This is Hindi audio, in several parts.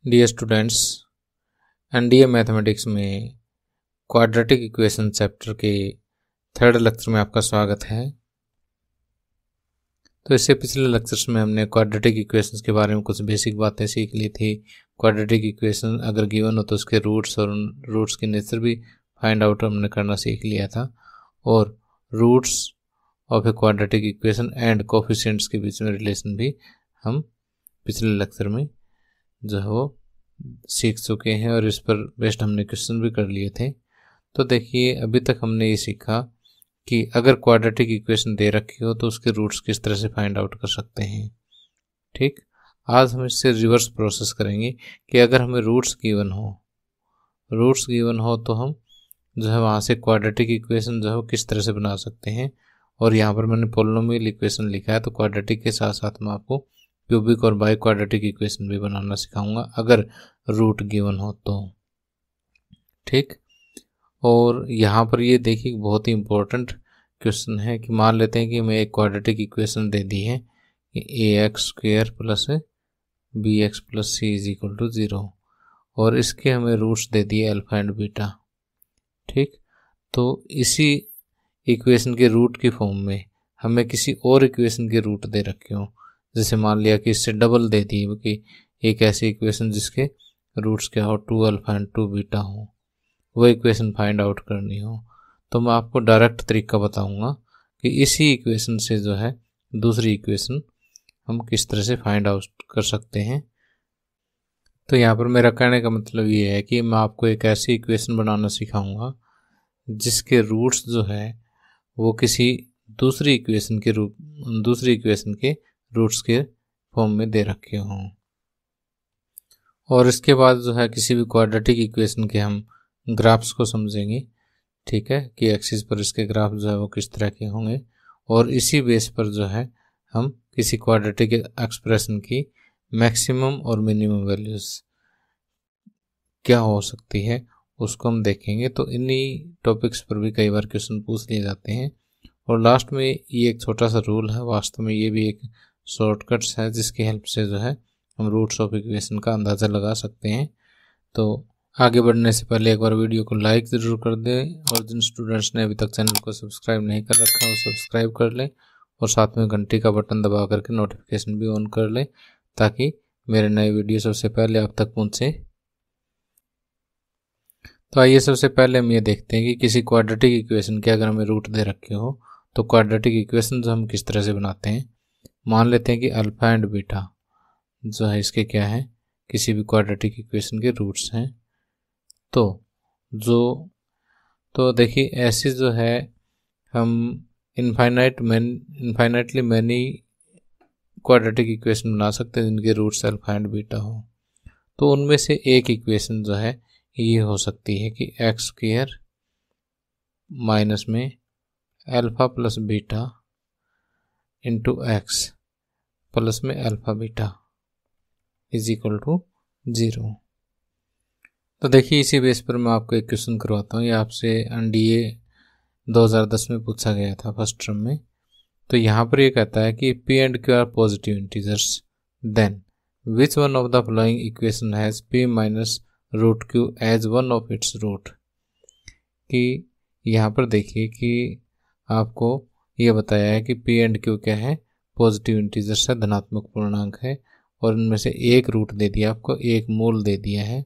डियर स्टूडेंट्स, एनडीए मैथमेटिक्स में क्वाड्रेटिक इक्वेशन चैप्टर के थर्ड लेक्चर में आपका स्वागत है। तो इससे पिछले लेक्चर्स में हमने क्वाड्रेटिक इक्वेशंस के बारे में कुछ बेसिक बातें सीख ली थी। क्वाड्रेटिक इक्वेशन अगर गिवन हो तो उसके रूट्स और उन रूट्स की नेचर भी फाइंड आउट हमने करना सीख लिया था, और roots of a quadratic equation and coefficients के बीच में रिलेशन भी हम पिछले लेक्चर में जो है वो सीख चुके हैं, और इस पर बेस्ड हमने क्वेश्चन भी कर लिए थे। तो देखिए, अभी तक हमने ये सीखा कि अगर क्वाड्रेटिक इक्वेशन दे रखी हो तो उसके रूट्स किस तरह से फाइंड आउट कर सकते हैं। ठीक, आज हम इससे रिवर्स प्रोसेस करेंगे कि अगर हमें रूट्स गिवन हो तो हम जो है वहाँ से क्वाड्रेटिक इक्वेशन जो है किस तरह से बना सकते हैं। और यहाँ पर मैंने पोलिनोमियल इक्वेशन लिखा है, तो क्वाड्रेटिक के साथ साथ मैं आपको क्यूबिक और बाई क्वाड्रेटिक इक्वेशन भी बनाना सिखाऊंगा अगर रूट गिवन हो तो। ठीक, और यहाँ पर ये देखिए बहुत ही इम्पोर्टेंट क्वेश्चन है कि मान लेते हैं कि हमें एक क्वाड्रेटिक इक्वेशन दे दी है कि ax² plus bx plus c is equal to 0, और इसके हमें रूट्स दे दिए अल्फा एंड बीटा। ठीक, तो इसी इक्वेशन के रूट की फॉर्म में हमें किसी और इक्वेशन के रूट दे रखे हो, जैसे मान लिया कि इससे डबल दे दी कि एक ऐसी इक्वेशन जिसके रूट्स क्या हो 2 अल्फा एंड 2 बीटा हो, वो इक्वेशन फाइंड आउट करनी हो, तो मैं आपको डायरेक्ट तरीका बताऊंगा कि इसी इक्वेशन से जो है दूसरी इक्वेशन हम किस तरह से फाइंड आउट कर सकते हैं। तो यहाँ पर मेरा कहने का मतलब ये है कि मैं आपको एक ऐसी इक्वेशन बनाना सिखाऊंगा जिसके रूट्स जो है वो किसी दूसरी इक्वेशन के रूट्स के फॉर्म में दे रखे हों। और इसके बाद जो है किसी भी क्वाड्रेटिक इक्वेशन के हम ग्राफ्स को समझेंगे। ठीक है, कि एक्सिस पर इसके ग्राफ जो है वो किस तरह के होंगे, और इसी बेस पर जो है हम किसी क्वाड्रेटिक एक्सप्रेशन की मैक्सिमम और मिनिमम वैल्यूज क्या हो सकती है उसको हम देखेंगे। तो इन्हीं टॉपिक्स पर भी कई बार क्वेश्चन पूछ लिए जाते हैं, और लास्ट में ये एक छोटा सा रूल है, वास्तव में ये भी एक शॉर्टकट्स है जिसकी हेल्प से जो है हम रूट्स ऑफ इक्वेशन का अंदाज़ा लगा सकते हैं। तो आगे बढ़ने से पहले एक बार वीडियो को लाइक ज़रूर कर दें, और जिन स्टूडेंट्स ने अभी तक चैनल को सब्सक्राइब नहीं कर रखा वो सब्सक्राइब कर लें, और साथ में घंटी का बटन दबा करके नोटिफिकेशन भी ऑन कर लें ताकि मेरे नए वीडियो सबसे पहले आप तक पहुँचे। तो आइए सबसे पहले हम ये देखते हैं कि किसी क्वाड्रेटिक इक्वेशन के अगर हमें रूट दे रखे हो तो क्वाड्रेटिक इक्वेशन हम किस तरह से बनाते हैं। मान लेते हैं कि अल्फा एंड बीटा जो है इसके क्या है, किसी भी क्वाड्रेटिक इक्वेशन के रूट्स हैं। तो देखिए ऐसे जो है हम इनफाइनाइटली मैनी क्वाड्रेटिक इक्वेशन बना सकते हैं जिनके रूट्स अल्फा एंड बीटा हो। तो उनमें से एक इक्वेशन जो है ये हो सकती है कि x² माइनस में alpha plus beta into x plus में alpha beta is equal to 0। तो देखिए इसी बेस पर मैं आपको एक क्वेश्चन करवाता हूँ। ये आपसे एनडीए 2010 में पूछा गया था फर्स्ट टर्म में। तो यहाँ पर ये कहता है कि p and q are positive integers, then which one of the following equation has p minus root q as one of its root. कि यहाँ पर देखिए कि आपको ये बताया है कि p एंड q क्या है, पॉजिटिव इंटीजर्स है, धनात्मक पूर्णांक है, और इनमें से एक रूट दे दिया, आपको एक मूल दे दिया है।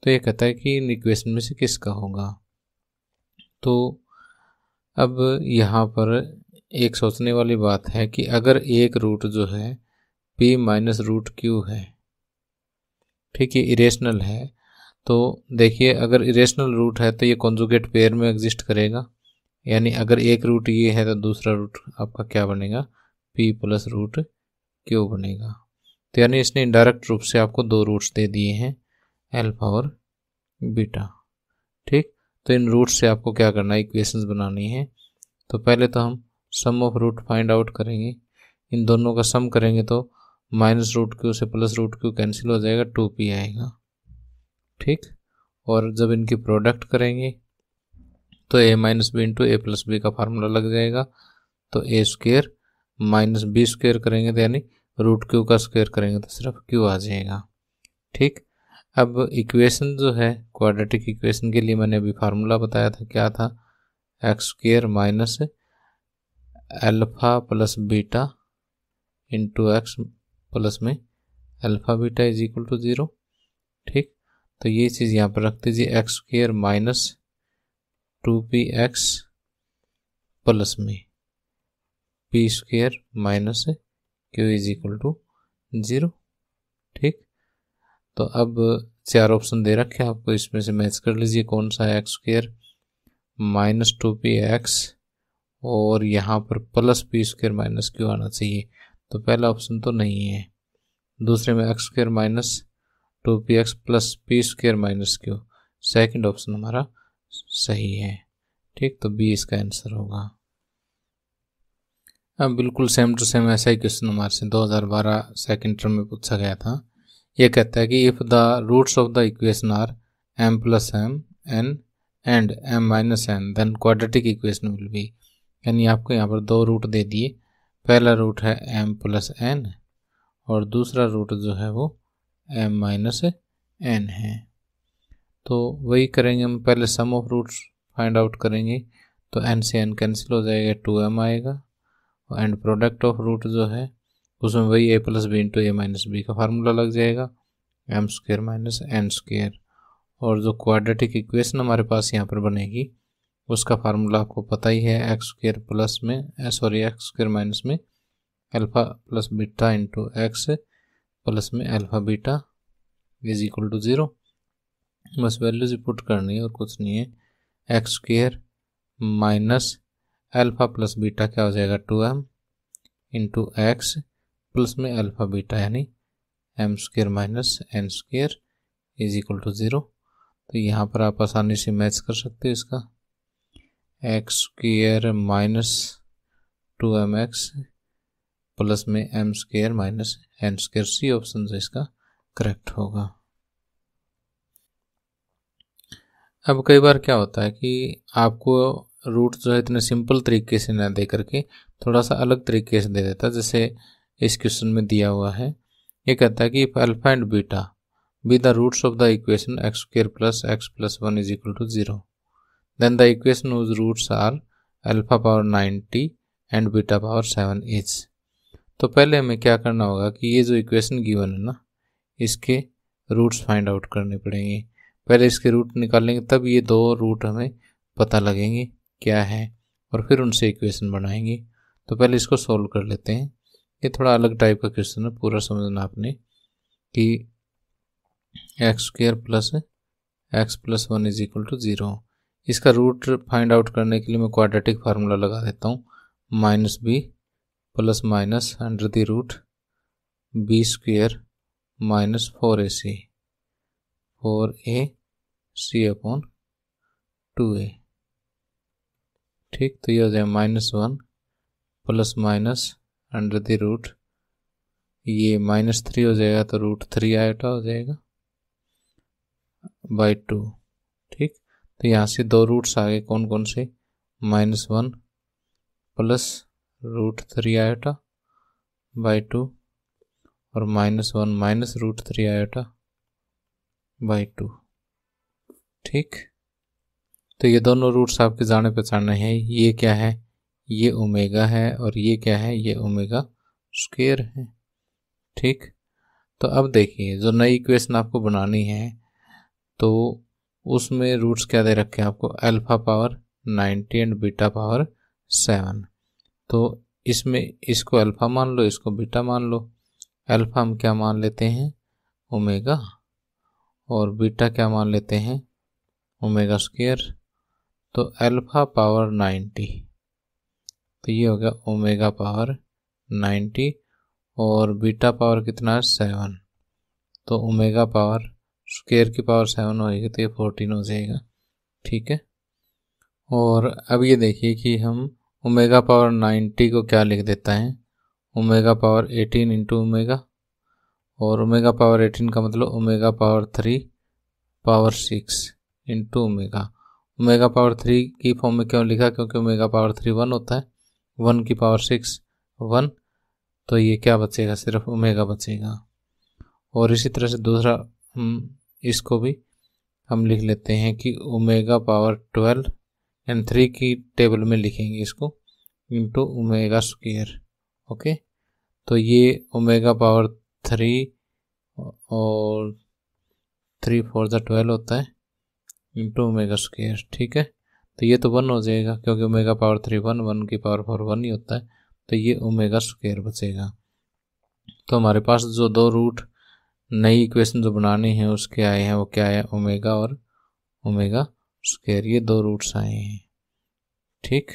तो ये कहता है कि इन इक्वेशन में से किसका होगा। तो अब यहाँ पर एक सोचने वाली बात है कि अगर एक रूट जो है p माइनस रूट q है, ठीक है, इरेशनल है, तो देखिए अगर इरेशनल रूट है तो ये कॉन्जुगेट पेयर में एग्जिस्ट करेगा, यानी अगर एक रूट ये है तो दूसरा रूट आपका क्या बनेगा, p प्लस रूट q बनेगा। तो यानी इसने इनडायरेक्ट रूप से आपको दो रूट्स दे दिए हैं, अल्फा और बीटा। ठीक, तो इन रूट्स से आपको क्या करना है, इक्वेशंस बनानी है। तो पहले तो हम सम ऑफ रूट फाइंड आउट करेंगे। इन दोनों का सम करेंगे तो माइनस रूट क्यू से प्लस रूट क्यू कैंसिल हो जाएगा, 2p आएगा। ठीक, और जब इनकी प्रोडक्ट करेंगे तो a minus B into A plus B का फार्मूला लग जाएगा। तो a² माइनस b² करेंगे तो यानी रूट क्यू का स्क्वायर करेंगे तो सिर्फ q आ जाएगा। ठीक, अब इक्वेशन जो है क्वाड्रेटिक इक्वेशन के लिए मैंने अभी फार्मूला बताया था, क्या था, x square minus alpha plus beta into x plus में alpha beta is equal to 0। ठीक, तो ये चीज़ यहाँ पर रख दीजिए, x square minus 2px plus में p square minus q is equal to 0। ठीक, तो अब 4 ऑप्शन दे रखे हैं आपको, इसमें से मैच कर लीजिए कौन सा है, एक्स स्क्वायर माइनस 2px और यहाँ पर plus P square minus Q आना चाहिए, तो पहला ऑप्शन तो नहीं है। दूसरे में x square minus 2px plus P square minus Q, second option हमारा सही है। ठीक, तो बी इसका आंसर होगा। अब बिल्कुल सेम टू सेम ऐसा ही क्वेश्चन हमारे से 2012 सेकेंड टर्म में पूछा गया था। ये कहता है कि if the roots of the equation are m plus N and एंड m minus N then quadratic equation will be, यानी आपको यहाँ पर 2 रूट दे दिए, पहला रूट है m प्लस एन और दूसरा रूट जो है वो m माइनस एन है। तो वही करेंगे हम, पहले सम ऑफ रूट्स फाइंड आउट करेंगे, तो n से n कैंसिल हो जाएगा, 2m आएगा, एंड प्रोडक्ट ऑफ रूट जो है उसमें वही a plus B into A minus B का फार्मूला लग जाएगा, m square minus N square. और जो क्वाड्रेटिक इक्वेशन हमारे पास यहाँ पर बनेगी उसका फार्मूला आपको पता ही है, एक्स स्क्वायर प्लस में एक्स स्क्वायर माइनस में alpha plus beta into x plus में alpha beta is equal to 0। बस वैल्यूज पुट करनी है और कुछ नहीं है। X square minus alpha plus beta क्या हो जाएगा, 2m इंटू एक्स प्लस में अल्फ़ा बीटा यानी m square minus N square is equal to 0। तो यहाँ पर आप आसानी से मैच कर सकते हो इसका, x square minus 2mx plus में m square minus N square, C option से इसका करेक्ट होगा। अब कई बार क्या होता है कि आपको रूट जो है इतने सिंपल तरीके से ना दे करके थोड़ा सा अलग तरीके से दे देता है, जैसे इस क्वेश्चन में दिया हुआ है। ये कहता है कि if alpha and beta be the roots of the equation x square plus x plus 1 is equal to 0 then the equation whose roots are alpha power 90 and beta power 7 is. तो पहले हमें क्या करना होगा कि ये जो इक्वेशन गिवन है ना, इसके रूट्स फाइंड आउट करने पड़ेंगे। पहले इसके रूट निकालेंगे तब ये 2 रूट हमें पता लगेंगे क्या है, और फिर उनसे इक्वेशन बनाएंगे। तो पहले इसको सोल्व कर लेते हैं। ये थोड़ा अलग टाइप का क्वेश्चन है, पूरा समझना आपने कि x square plus x plus 1 is equal to 0। इसका रूट फाइंड आउट करने के लिए मैं क्वाड्रेटिक फार्मूला लगा देता हूँ, minus B plus minus under the root B square minus 4ac 4ac upon 2a। ठीक, तो ये हो जाए -1 plus minus under the root, ये -3 हो जाएगा तो रूट 3 आयोटा हो जाएगा बाई 2। ठीक, तो यहाँ से 2 रूट्स आ गए, कौन कौन से, -1 प्लस रूट 3 आयोटा बाई 2 और -1 माइनस रूट 3 आयोटा बाई 2। ठीक, तो ये दोनों रूट्स आपके जाने पहचाने हैं। ये क्या है, ये ओमेगा है, और ये क्या है, ये ओमेगा स्क्वायर है। ठीक, तो अब देखिए जो नई इक्वेशन आपको बनानी है तो उसमें रूट्स क्या दे रखे हैं आपको, alpha power 90 and beta power 7। तो इसमें इसको अल्फा मान लो, इसको बीटा मान लो। अल्फा हम क्या मान लेते हैं, ओमेगा, और बीटा क्या मान लेते हैं, ओमेगा स्क्वायर। तो अल्फा पावर 90, तो ये हो गया ओमेगा पावर 90, और बीटा पावर कितना है 7, तो ओमेगा पावर स्क्वायर की पावर 7 होगी तो ये 14 हो जाएगा। ठीक है, और अब ये देखिए कि हम ओमेगा पावर 90 को क्या लिख देता है, ओमेगा पावर 18 इंटू ओमेगा, और ओमेगा पावर 18 का मतलब omega power 3 power 6 into omega. Omega power 3 की फॉर्म में क्यों लिखा, क्योंकि ओमेगा पावर 3 1 होता है, 1 की पावर 6 1, तो ये क्या बचेगा, सिर्फ ओमेगा बचेगा। और इसी तरह से दूसरा हम इसको भी हम लिख लेते हैं कि ओमेगा पावर 12 एंड 3 की टेबल में लिखेंगे इसको इंटू ओमेगा स्क्वायर। ओके, तो ये ओमेगा पावर 3 और 3 4 ज़ा 12 होता है इंटू ओमेगा स्क्वायर। ठीक है, तो ये तो 1 हो जाएगा क्योंकि ओमेगा पावर 3 1 की पावर 4 1 ही होता है, तो ये ओमेगा स्क्वायर बचेगा। तो हमारे पास जो दो रूट नई इक्वेशन जो बनाने हैं उसके आए हैं वो क्या है, ओमेगा और ओमेगा स्क्वायर, ये दो रूट्स आए हैं। ठीक,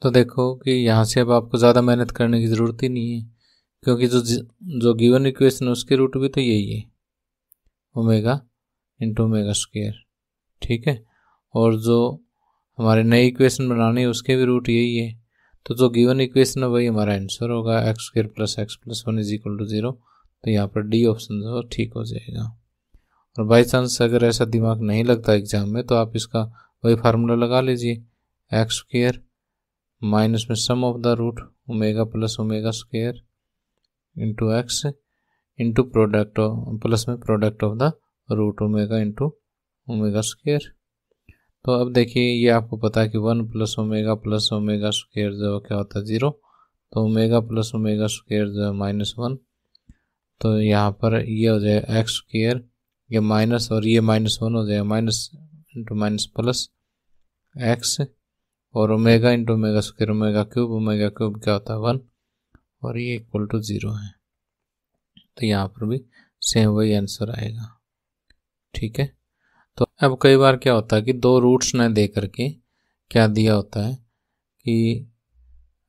तो देखो कि यहाँ से अब आपको ज़्यादा मेहनत करने की ज़रूरत ही नहीं है क्योंकि जो गिवन इक्वेशन है उसके रूट भी तो यही है, ओमेगा इंटू ओमेगा स्क्वायर। ठीक है, और जो हमारे नई इक्वेशन बनानी है उसके भी रूट यही है, तो जो गिवन इक्वेशन है वही हमारा आंसर होगा, x square plus x plus 1 is equal to 0। तो यहाँ पर डी ऑप्शन जो ठीक हो जाएगा। और बाई चांस अगर ऐसा दिमाग नहीं लगता एग्जाम में तो आप इसका वही फार्मूला लगा लीजिए, एक्स स्क्वायर माइनस में sum of the root omega plus omega square into x into product plus में product of the root omega into omega square. तो अब देखिए ये आपको पता है कि 1 प्लस ओमेगा स्क्वायर जो क्या होता है 0, तो ओमेगा प्लस ओमेगा स्क्वायर जो है -1, तो यहाँ पर ये हो जाएगा एक्स स्क्वायर, ये माइनस और ये -1 हो जाएगा, minus into minus plus x और omega into omega square, omega cube क्या होता है 1 और ये इक्वल टू 0 है। तो यहाँ पर भी सेम वही आंसर आएगा। ठीक है, तो अब कई बार क्या होता है कि दो रूट्स न दे करके क्या दिया होता है कि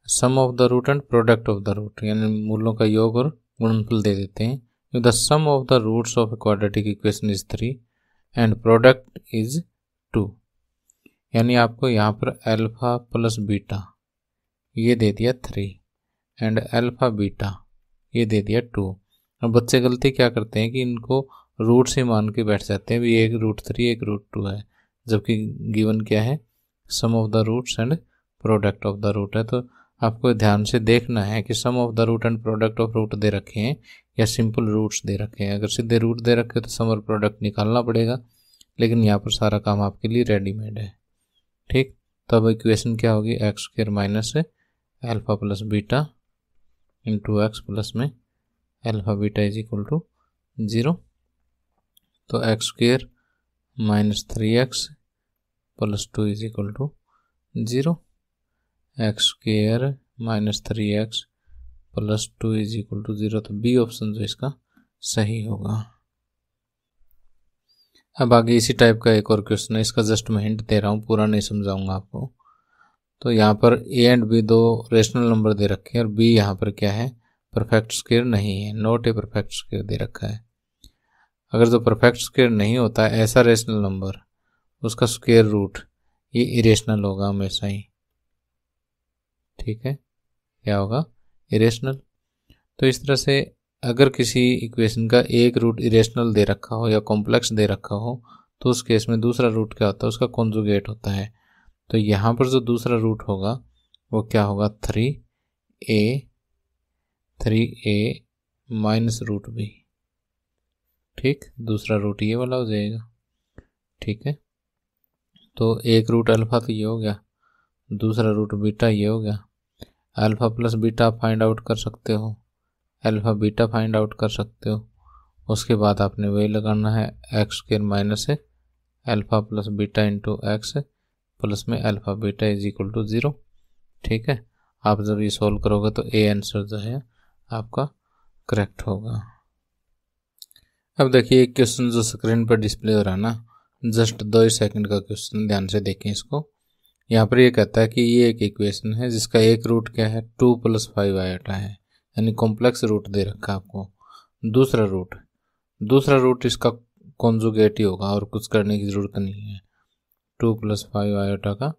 sum of the root and product of the root, यानी मूलों का योग और गुणनफल दे देते हैं। If the sum of the roots of a quadratic equation is 3 and product is 2, यानी आपको यहाँ पर अल्फा प्लस बीटा ये दे दिया 3 एंड अल्फा बीटा ये दे दिया 2। अब बच्चे गलती क्या करते हैं कि इनको रूट से मान के बैठ जाते हैं, भी एक रूट 3 एक रूट 2 है, जबकि गिवन क्या है, sum of the roots and product of the root है। तो आपको ध्यान से देखना है कि sum of the root and product of root दे रखे हैं या सिंपल रूट्स दे रखे हैं। अगर सीधे रूट दे रखे तो सम और प्रोडक्ट निकालना पड़ेगा, लेकिन यहाँ पर सारा काम आपके लिए रेडीमेड है। ठीक, तो अब इक्वेशन क्या होगी, x square minus alpha plus beta into x plus में alpha beta is equal to 0। तो x square minus 3x plus 2 is equal to 0, x square minus 3x plus 2 is equal to 0। तो बी ऑप्शन जो इसका सही होगा। अब आगे इसी टाइप का एक और क्वेश्चन है, इसका जस्ट मैं हिंट दे रहा हूँ, पूरा नहीं समझाऊंगा आपको। तो यहाँ पर ए एंड बी दो रेशनल नंबर दे रखे हैं और बी यहाँ पर क्या है, परफेक्ट स्क्वायर नहीं है, नॉट ए परफेक्ट स्क्वायर दे रखा है। अगर जो परफेक्ट स्क्वायर नहीं होता है ऐसा रेशनल नंबर, उसका स्क्वायर रूट ये इरेशनल होगा हमेशा ही। ठीक है, क्या होगा, इरेशनल। तो इस तरह से अगर किसी इक्वेशन का एक रूट इरेशनल दे रखा हो या कॉम्प्लेक्स दे रखा हो तो उस केस में दूसरा रूट क्या होता है, उसका कॉन्जुगेट होता है। तो यहाँ पर जो दूसरा रूट होगा वो क्या होगा, 3a माइनस रूट बी। ठीक, दूसरा रूट ये वाला हो जाएगा। ठीक है, तो एक रूट अल्फा तो ये हो गया, दूसरा रूट बीटा ये हो गया। Alpha plus beta find out कर सकते हो, अल्फा बीटा फाइंड आउट कर सकते हो। उसके बाद आपने वही लगाना है, एक्स स्क्वायर माइनस है alpha plus beta into x plus में alpha beta is equal to 0। ठीक है, आप जब ये सॉल्व करोगे तो ए आंसर जो है आपका करेक्ट होगा। अब देखिए एक क्वेश्चन जो स्क्रीन पर डिस्प्ले हो रहा है ना, जस्ट 2 सेकंड का क्वेश्चन, ध्यान से देखें इसको। यहाँ पर ये कहता है कि ये एक इक्वेशन है जिसका एक रूट क्या है, 2 + 5 आयोटा है, यानी कॉम्प्लेक्स रूट दे रखा है आपको। दूसरा रूट इसका कॉन्जुगेट ही होगा और कुछ करने की ज़रूरत नहीं है। 2 + 5 आयोटा का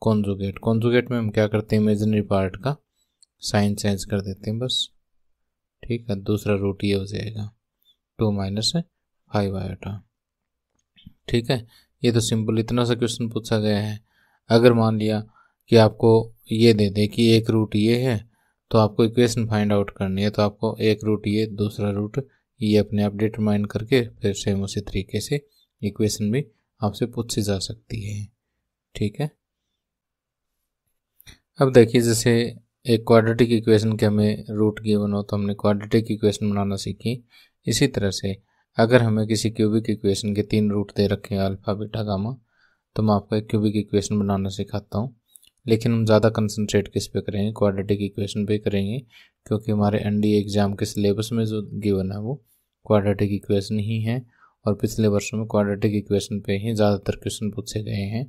कॉन्जुगेट में हम क्या करते हैं, इमेजिनरी पार्ट का साइन चेंज कर देते हैं बस। ठीक है, दूसरा रूट ये हो जाएगा 2 - 5 आयोटा। ठीक है, ये तो सिंपल इतना सा क्वेश्चन पूछा गया है। अगर मान लिया कि आपको ये दे दे कि एक रूट ये है तो आपको इक्वेशन फाइंड आउट करनी है, तो आपको एक रूट ये दूसरा रूट ये अपने आप डिटरमाइन करके फिर सेम उसी तरीके से इक्वेशन भी आपसे पूछी जा सकती है। ठीक है। अब देखिए, जैसे एक क्वाड्रेटिक इक्वेशन के हमें रूट गिवन हो तो हमने क्वाड्रेटिक इक्वेशन बनाना सीखी। इसी तरह से अगर हमें किसी क्यूबिक इक्वेशन के 3 रूट दे रखे हैं अल्फा बीटा गामा, तो मैं आपको एक क्यूबिक इक्वेशन बनाना सिखाता हूँ। लेकिन हम ज़्यादा कंसंट्रेट किस पे करेंगे, क्वाड्रेटिक इक्वेशन पे करेंगे, क्योंकि हमारे एनडीए एग्जाम के सिलेबस में जो गिवन है वो क्वाड्रेटिक इक्वेशन ही है, और पिछले वर्षों में क्वाड्रेटिक इक्वेशन पे ही ज़्यादातर क्वेश्चन पूछे गए हैं।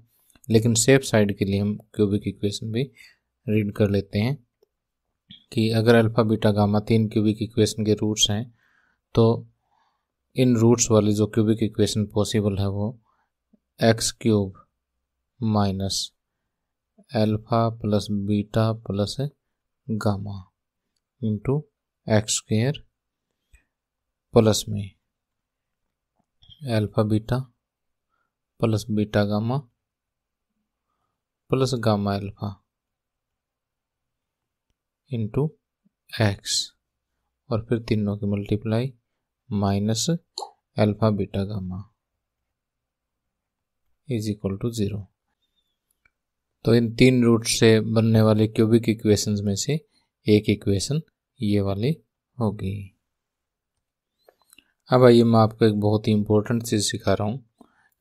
लेकिन सेफ साइड के लिए हम क्यूबिक इक्वेशन भी रीड कर लेते हैं कि अगर alpha beta gamma 3 cubic equation के रूट्स हैं, तो इन रूट्स वाली जो क्यूबिक इक्वेशन पॉसिबल है वो x cube minus alpha plus beta plus gamma into x square plus में alpha beta plus beta gamma plus gamma alpha into x, और फिर तीनों की multiply minus alpha beta gamma is equal to 0। तो इन 3 रूट से बनने वाले क्यूबिक इक्वेशंस में से एक इक्वेशन ये वाली होगी। अब आइए मैं आपको एक बहुत ही इंपॉर्टेंट चीज़ सिखा रहा हूँ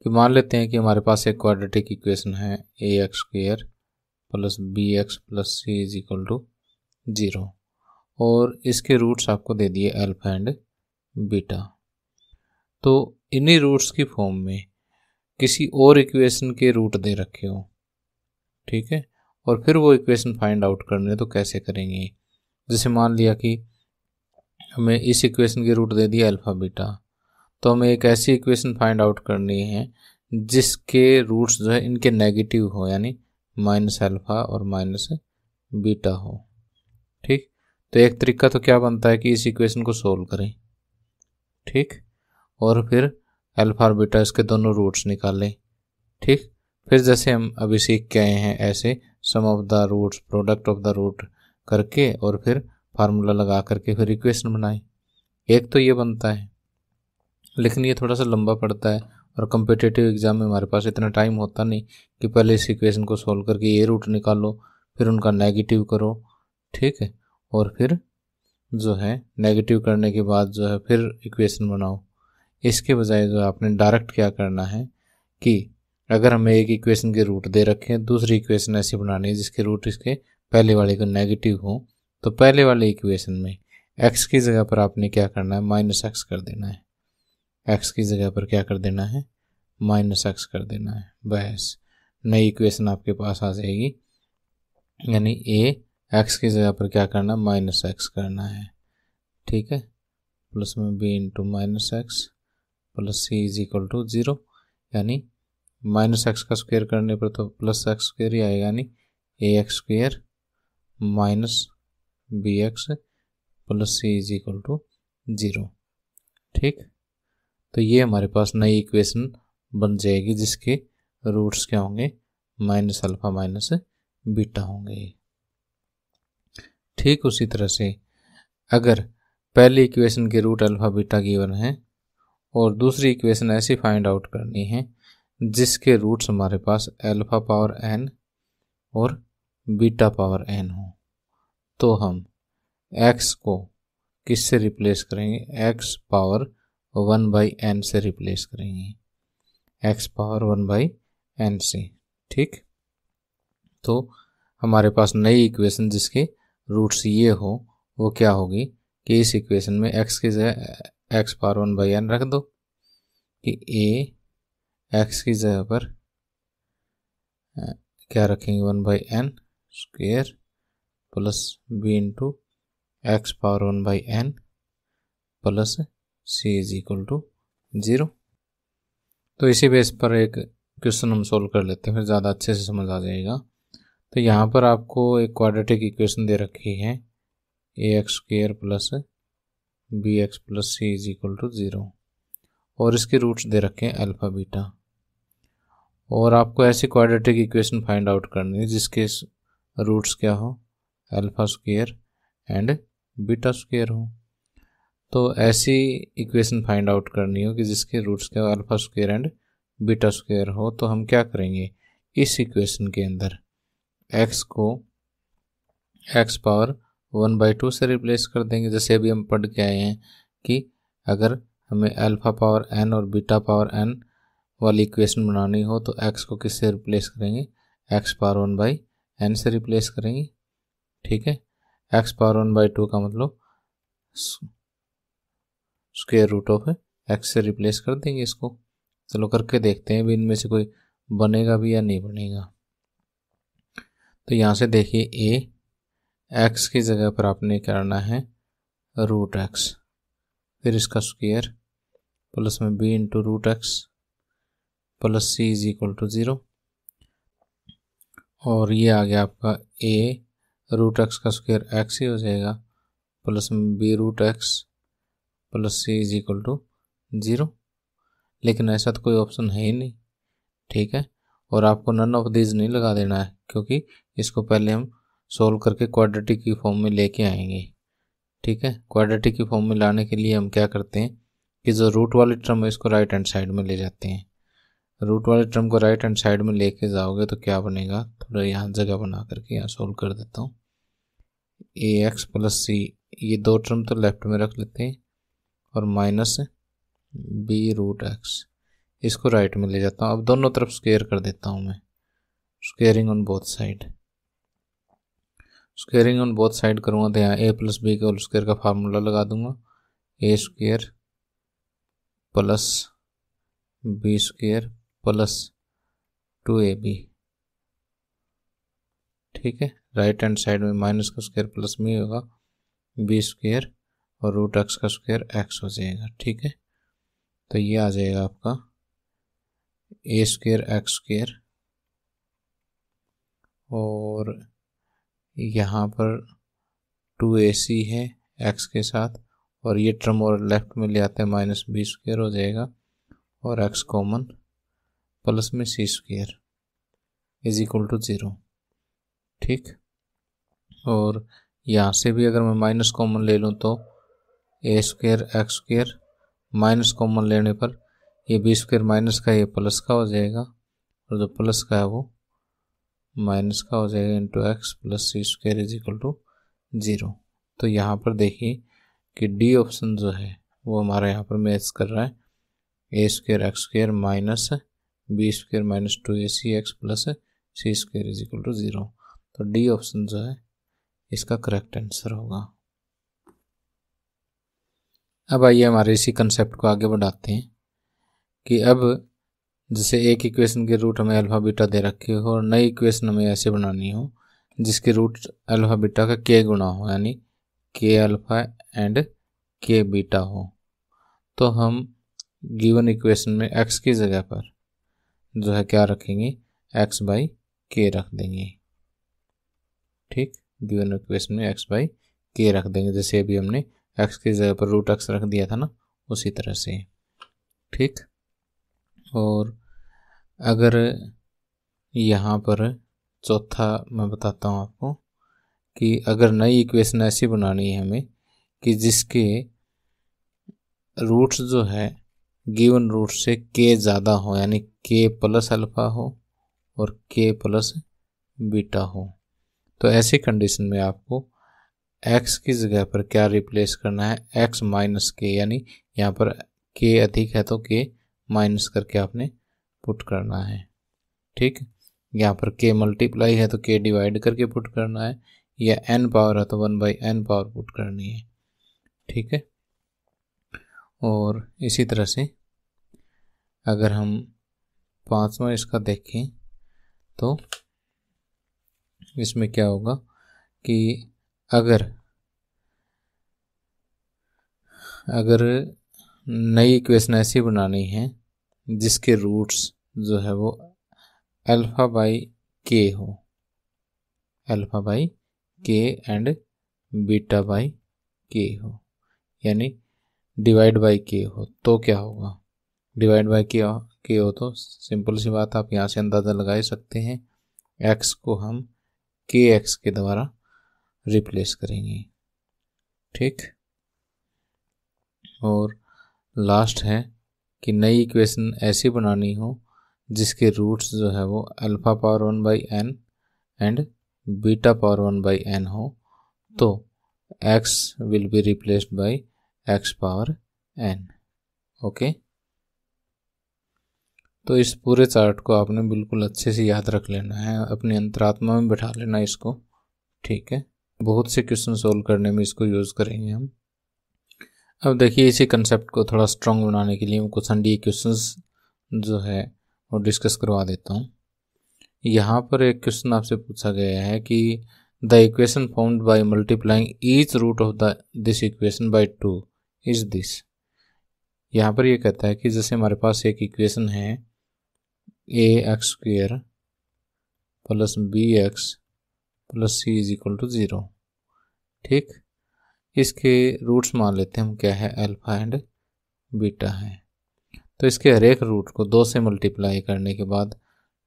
कि मान लेते हैं कि हमारे पास एक क्वाड्रेटिक इक्वेशन है a x square plus b x plus C is equal to 0, और इसके रूट्स आपको दे दिए अल्फा एंड बीटा। तो इन्हीं रूट्स की फॉर्म में किसी और इक्वेशन के रूट दे रखे हो, ठीक है, और फिर वो इक्वेशन फाइंड आउट करने तो कैसे करेंगे। जैसे मान लिया कि हमें इस इक्वेशन के रूट दे दिया अल्फा बीटा, तो हमें एक ऐसी इक्वेशन फाइंड आउट करनी है जिसके रूट्स जो है इनके नेगेटिव हो, यानी माइनस अल्फा और माइनस बीटा हो। ठीक, तो एक तरीका तो क्या बनता है कि इस इक्वेशन को सोल्व करें, ठीक, और फिर अल्फा और बीटा इसके दोनों रूट्स निकालें। ठीक, फिर जैसे हम अभी सीख के आए हैं ऐसे sum of the roots, product of the root करके और फिर फार्मूला लगा करके फिर इक्वेशन बनाएं। एक तो ये बनता है, लेकिन ये थोड़ा सा लंबा पड़ता है और कम्पिटिटिव एग्जाम में हमारे पास इतना टाइम होता नहीं कि पहले इस इक्वेशन को सोल्व करके ये रूट निकालो, फिर उनका नेगेटिव करो, ठीक है, और फिर जो है नेगेटिव करने के बाद जो है फिर इक्वेशन बनाओ। इसके बजाय जो आपने डायरेक्ट क्या करना है कि अगर हमें एक इक्वेशन के रूट दे रखे हैं, दूसरी इक्वेशन ऐसी बनानी है जिसके रूट इसके पहले वाले का नेगेटिव हो, तो पहले वाले इक्वेशन में x की जगह पर आपने क्या करना है, माइनस एक्स कर देना है। x की जगह पर क्या कर देना है, माइनस एक्स कर देना है। बस नई इक्वेशन आपके पास आ जाएगी, यानी a x की जगह पर क्या करना, माइनस एक्स करना है। ठीक है, प्लस में b into minus x plus C is equal to 0, यानी माइनस एक्स का स्क्वायर करने पर तो प्लस एक्स स्क्वायर ही आएगा, यानी a x square minus b x plus C is equal to 0। ठीक, तो ये हमारे पास नई इक्वेशन बन जाएगी जिसके रूट्स क्या होंगे, माइनस अल्फा माइनस बीटा होंगे। ठीक उसी तरह से अगर पहली इक्वेशन के रूट अल्फा बीटा गिवन है और दूसरी इक्वेशन ऐसी फाइंड आउट करनी है जिसके रूट्स हमारे पास अल्फा पावर n और बीटा पावर n हो, तो हम x को किससे रिप्लेस करेंगे, x पावर 1/n से रिप्लेस करेंगे, x पावर 1/n से। ठीक, तो हमारे पास नई इक्वेशन जिसके रूट्स ये हो वो क्या होगी कि इस इक्वेशन में x की जगह x पावर 1/n रख दो कि a x की जगह पर क्या रखेंगे, 1/n square plus b into x power 1/n plus C is equal to 0। तो इसी बेस पर एक क्वेश्चन हम सोल्व कर लेते हैं, फिर ज़्यादा अच्छे से समझ आ जाएगा। तो यहाँ पर आपको एक क्वाड्रेटिक इक्वेशन दे रखी है a x square plus b x plus C is equal to 0, और इसके रूट्स दे रखे हैं अल्फा बीटा, और आपको ऐसी क्वाड्रेटिक इक्वेशन फाइंड आउट करनी है जिसके रूट्स क्या हो, alpha square and beta square हो। तो ऐसी इक्वेशन फाइंड आउट करनी हो कि जिसके रूट्स के alpha square and beta square हो, तो हम क्या करेंगे, इस इक्वेशन के अंदर x को x पावर 1/2 से रिप्लेस कर देंगे। जैसे अभी हम पढ़ के आए हैं कि अगर हमें अल्फा पावर n और बीटा पावर n वाली इक्वेशन बनानी हो तो x को किससे रिप्लेस करेंगे, x पावर 1/n से रिप्लेस करेंगे। ठीक है, x पावर 1/2 का मतलब स्क्वायर रूट ऑफ x से रिप्लेस कर देंगे इसको। चलो करके देखते हैं भी इनमें से कोई बनेगा भी या नहीं बनेगा। तो यहाँ से देखिए x की जगह पर आपने करना है रूट x, फिर इसका स्क्वायर प्लस में b into root x plus c is equal to 0, और ये आ गया आपका a रूट x का स्क्वायर x ही हो जाएगा प्लस में b root x plus c is equal to 0। लेकिन ऐसा तो कोई ऑप्शन है ही नहीं। ठीक है, और आपको नन ऑफ दीज नहीं लगा देना है, क्योंकि इसको पहले हम सोल्व करके क्वाड्रेटिक की फॉर्म में लेके आएंगे। ठीक है, क्वाड्रेटिक की फॉर्म में लाने के लिए हम क्या करते हैं कि जो रूट वाली टर्म है इसको राइट हैंड साइड में ले जाते हैं। रूट वाली टर्म को राइट हैंड साइड में लेके जाओगे तो क्या बनेगा, थोड़ा यहाँ जगह बना करके यहाँ सोल्व कर देता हूँ। ax प्लस सी, ये दो टर्म तो लेफ्ट में रख लेते हैं, और माइनस b रूट x, इसको राइट में ले जाता हूँ। अब दोनों तरफ स्क्वायर कर देता हूँ मैं, squaring on both side. Squaring on both side करूँगा तो यहाँ a प्लस बी के होल स्क्वायर का फार्मूला लगा दूंगा, a square plus b square plus 2ab। ठीक है, राइट हैंड साइड में माइनस का स्क्वायर प्लस में होगा b स्क्वायर और रूट x का स्क्वायर x हो जाएगा। ठीक है, तो ये आ जाएगा आपका a स्क्वायर x स्क्वायर, और यहाँ पर 2ac है x के साथ, और ये टर्म और लेफ्ट में ले आते हैं माइनस b स्क्वायर हो जाएगा, और x कॉमन प्लस में c square is equal to 0। ठीक, और यहाँ से भी अगर मैं माइनस कॉमन ले लूँ तो a square x square, minus common लेने पर ये b स्क्वायर माइनस का ये प्लस का हो जाएगा, और जो प्लस का है वो माइनस का हो जाएगा into x plus C square is equal to 0। तो यहाँ पर देखिए कि डी ऑप्शन जो है वो हमारा यहाँ पर मैच कर रहा है, a square x square minus b square minus 2ac plus C square is equal to 0। तो डी ऑप्शन जो है इसका करेक्ट आंसर होगा। अब आइए हमारे इसी कंसेप्ट को आगे बढ़ाते हैं कि अब जैसे एक इक्वेशन के रूट हमें अल्फा बीटा दे रखे हो और नई इक्वेशन हमें ऐसे बनानी हो जिसके रूट अल्फा बीटा का के गुना हो, यानी के अल्फा एंड के बीटा हो, तो हम गिवन इक्वेशन में x की जगह पर जो है क्या रखेंगे, x बाई के रख देंगे। ठीक, गिवन इक्वेशन में x बाई के रख देंगे, जैसे अभी हमने x की जगह पर रूट x रख दिया था ना, उसी तरह से। ठीक, और अगर यहाँ पर चौथा मैं बताता हूँ आपको कि अगर नई इक्वेशन ऐसी बनानी है हमें कि जिसके रूट्स जो है गिवन रूट से के ज़्यादा हो, यानी के प्लस अल्फ़ा हो और के प्लस बीटा हो, तो ऐसी कंडीशन में आपको x की जगह पर क्या रिप्लेस करना है, x माइनस के, यानी यहाँ पर के अधिक है तो के माइनस करके आपने पुट करना है। ठीक, यहाँ पर k मल्टीप्लाई है तो k डिवाइड करके पुट करना है, या n पावर है तो 1/n पावर पुट करनी है। ठीक है, और इसी तरह से अगर हम पांचवा इसका देखें तो इसमें क्या होगा कि अगर नई इक्वेशन ऐसी बनानी है जिसके रूट्स जो है वो अल्फ़ा बाई के हो, अल्फ़ा बाई के एंड बीटा बाई के हो, यानी डिवाइड बाई के हो, तो क्या होगा, डिवाइड बाई के हो तो सिंपल सी बात आप यहाँ से अंदाज़ा लगा ही सकते हैं, x को हम के एक्स के द्वारा रिप्लेस करेंगे। ठीक, और लास्ट है कि नई इक्वेशन ऐसी बनानी हो जिसके रूट्स जो है वो alpha power 1/n and beta power 1/n हो, तो x will be replaced by x power n। Okay, तो इस पूरे चार्ट को आपने बिल्कुल अच्छे से याद रख लेना है, अपनी अंतरात्मा में बैठा लेना इसको। ठीक है, बहुत से क्वेश्चन सोल्व करने में इसको यूज़ करेंगे हम। अब देखिए, इसी कंसेप्ट को थोड़ा स्ट्रॉन्ग बनाने के लिए मैं कुछ एनडीए क्वेश्चंस जो है वो डिस्कस करवा देता हूँ। यहाँ पर एक क्वेश्चन आपसे पूछा गया है कि the equation found by multiplying each root of this equation by 2 is this. यहाँ पर ये कहता है कि जैसे हमारे पास एक इक्वेशन है ax² plus bx plus c is equal to 0। ठीक, इसके रूट्स मान लेते हैं हम, क्या है, अल्फा एंड बीटा है। तो इसके हर एक रूट को 2 से मल्टीप्लाई करने के बाद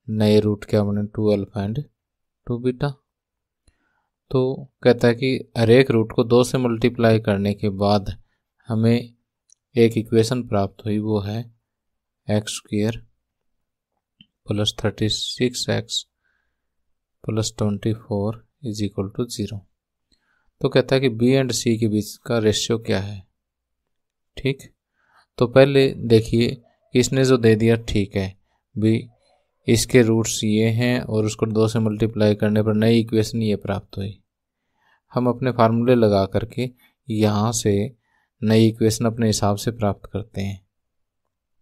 नए रूट क्या बने, 2 अल्फा एंड 2 बीटा। तो कहता है कि हर एक रूट को 2 से मल्टीप्लाई करने के बाद हमें एक इक्वेशन प्राप्त हुई, वो है x² plus 36x plus 24 is equal to 0। तो कहता है कि b एंड c के बीच का रेशियो क्या है। ठीक, तो पहले देखिए इसने जो दे दिया, ठीक है, b इसके रूट्स ये हैं और उसको 2 से मल्टीप्लाई करने पर नई इक्वेशन ये प्राप्त हुई। हम अपने फार्मूले लगा करके यहाँ से नई इक्वेशन अपने हिसाब से प्राप्त करते हैं।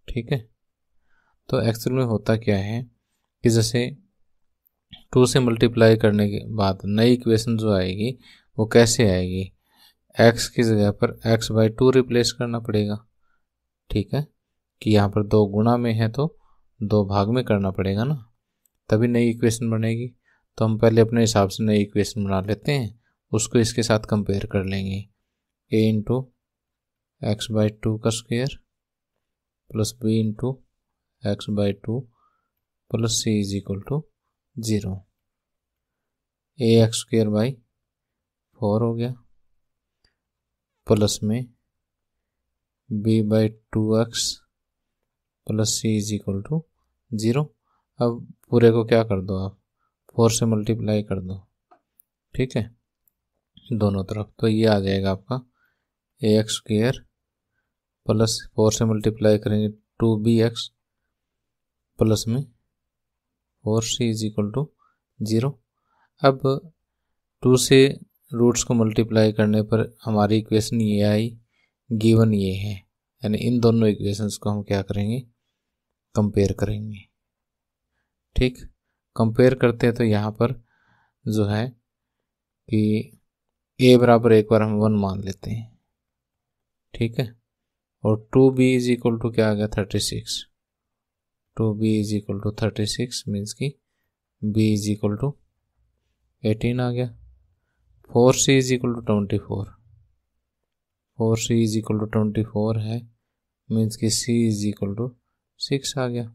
ठीक है, तो एक्चुअल में होता क्या है कि जैसे 2 से मल्टीप्लाई करने के बाद नई इक्वेशन जो आएगी वो कैसे आएगी, x की जगह पर x/2 रिप्लेस करना पड़ेगा। ठीक है, कि यहाँ पर 2 गुणा में है तो 2 भाग में करना पड़ेगा ना, तभी नई इक्वेशन बनेगी। तो हम पहले अपने हिसाब से नई इक्वेशन बना लेते हैं, उसको इसके साथ कंपेयर कर लेंगे। a इंटू x/2 का square plus b into x/2 plus c is equal to 0। ax² 4 हो गया प्लस में b/2x plus c is equal to 0। अब पूरे को क्या कर दो आप, 4 से मल्टीप्लाई कर दो। ठीक है, दोनों तरफ, तो ये आ जाएगा आपका ax² प्लस 4 से मल्टीप्लाई करेंगे 2bx प्लस में 4c इज इक्वल टू 0। अब 2 से रूट्स को मल्टीप्लाई करने पर हमारी इक्वेशन ये आई, गिवन ये है, यानी इन दोनों इक्वेशंस को हम क्या करेंगे, कंपेयर करेंगे। ठीक, कंपेयर करते हैं तो यहाँ पर जो है कि a बराबर एक बार हम 1 मान लेते हैं। ठीक है, और 2b इज इक्वल टू क्या आ गया, 36। 2b is equal to 36 means कि b इज इक्वल टू 18 आ गया। 4c is equal to 24। 4c is equal to 24 है, मीन्स कि c इज इक्वल टू 6 आ गया।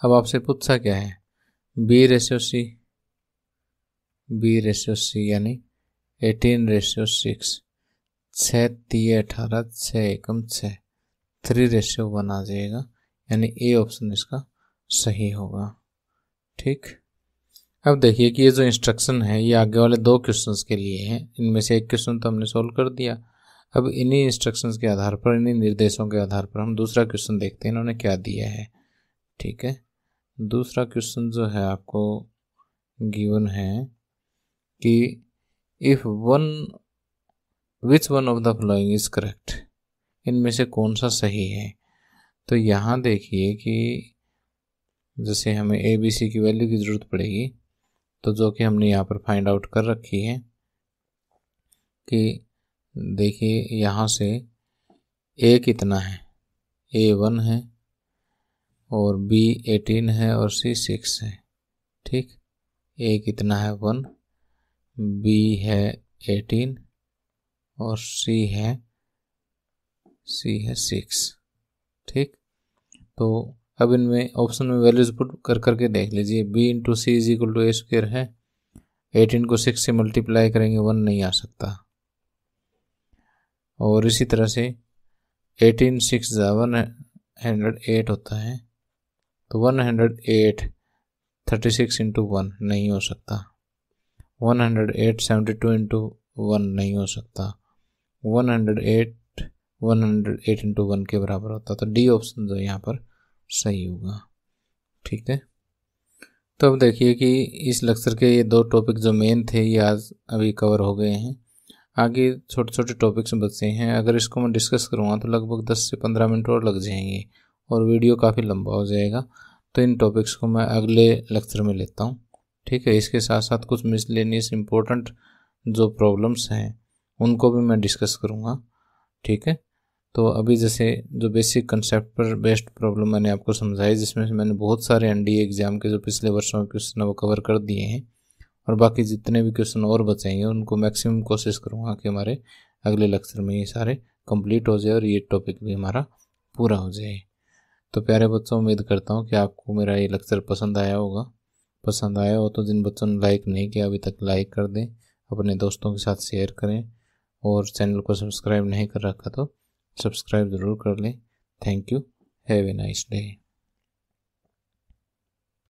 अब आपसे पूछा क्या है, b/c, b/c यानी 18/6। 6 3 18, 6 एकम 6, 3/1 आ जाएगा, यानी ए ऑप्शन इसका सही होगा। ठीक, अब देखिए कि ये जो इंस्ट्रक्शन है ये आगे वाले 2 क्वेश्चंस के लिए है। इनमें से एक क्वेश्चन तो हमने सॉल्व कर दिया। अब इन्हीं इंस्ट्रक्शंस के आधार पर, इन्हीं निर्देशों के आधार पर हम दूसरा क्वेश्चन देखते हैं इन्होंने क्या दिया है। ठीक है, दूसरा क्वेश्चन जो है आपको गिवन है कि if which one of the following is correct, इनमें से कौन सा सही है। तो यहाँ देखिए कि जैसे हमें ABC की वैल्यू की ज़रूरत पड़ेगी, तो जो कि हमने यहाँ पर फाइंड आउट कर रखी है कि देखिए यहाँ से A कितना है, A 1 है और B 18 है और C 6 है। ठीक, A कितना है 1, B है 18 और C है 6। ठीक, तो अब इनमें ऑप्शन में वैल्यूज पुट कर करके देख लीजिए। b into C is equal to a² है, 18 को 6 से मल्टीप्लाई करेंगे 1 नहीं आ सकता। और इसी तरह से 18 6 108 होता है, तो 108 36 इंटू 1 नहीं हो सकता, 108 72 इंटू 1 नहीं हो सकता, 108 इंटू 1 के बराबर होता। तो डी ऑप्शन जो यहाँ पर सही होगा। ठीक है, तो अब देखिए कि इस लेक्चर के ये 2 टॉपिक जो मेन थे ये आज अभी कवर हो गए हैं। आगे छोटे छोटे टॉपिक्स बचे हैं, अगर इसको मैं डिस्कस करूँगा तो लगभग 10 से 15 मिनट और लग जाएंगे और वीडियो काफ़ी लंबा हो जाएगा। तो इन टॉपिक्स को मैं अगले लेक्चर में लेता हूँ। ठीक है, इसके साथ साथ कुछ मिसलेनियस इम्पोर्टेंट जो प्रॉब्लम्स हैं उनको भी मैं डिस्कस करूँगा। ठीक है, तो अभी जैसे जो बेसिक कंसेप्ट पर बेस्ड प्रॉब्लम मैंने आपको समझाई, जिसमें से मैंने बहुत सारे एनडीए एग्जाम के जो पिछले वर्षों के क्वेश्चन है वो कवर कर दिए हैं, और बाकी जितने भी क्वेश्चन और बचेंगे उनको मैक्सिमम कोशिश करूँगा कि हमारे अगले लेक्चर में ये सारे कंप्लीट हो जाए और ये टॉपिक भी हमारा पूरा हो जाए। तो प्यारे बच्चों, उम्मीद करता हूँ कि आपको मेरा ये लेक्चर पसंद आया होगा। पसंद आया हो तो जिन बच्चों ने लाइक नहीं किया अभी तक लाइक कर दें, अपने दोस्तों के साथ शेयर करें, और चैनल को सब्सक्राइब नहीं कर रखा तो सब्सक्राइब ज़रूर कर लें। Thank you, have a nice day.